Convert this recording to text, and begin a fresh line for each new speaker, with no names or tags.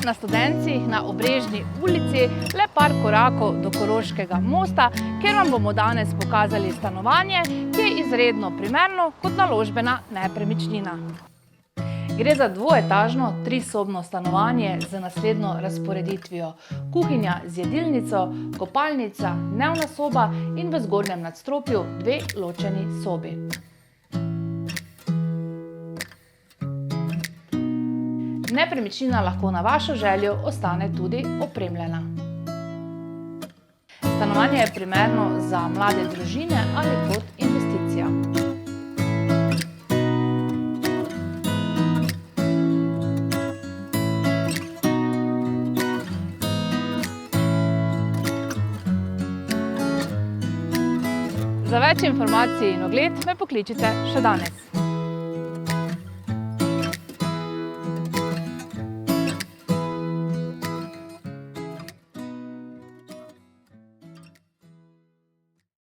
na Studencih na Obrežni ulici, le par korakov do Koroškega mosta, kjer vam bomo danes pokazali stanovanje, ki je izredno primerno kot naložbena nepremičnina. Gre za dvoetažno, trisobno stanovanje z naslednjo razporeditvijo: kuhinja z jedilnico, kopalnica, dnevna soba in v zgornjem nadstropju dve ločeni sobi. Nepremičnina lahko na vašo željo ostane tudi opremljena. Stanovanje je primerno za mlade družine ali kot investicija. Za več informacij in ogled me pokličite še danes.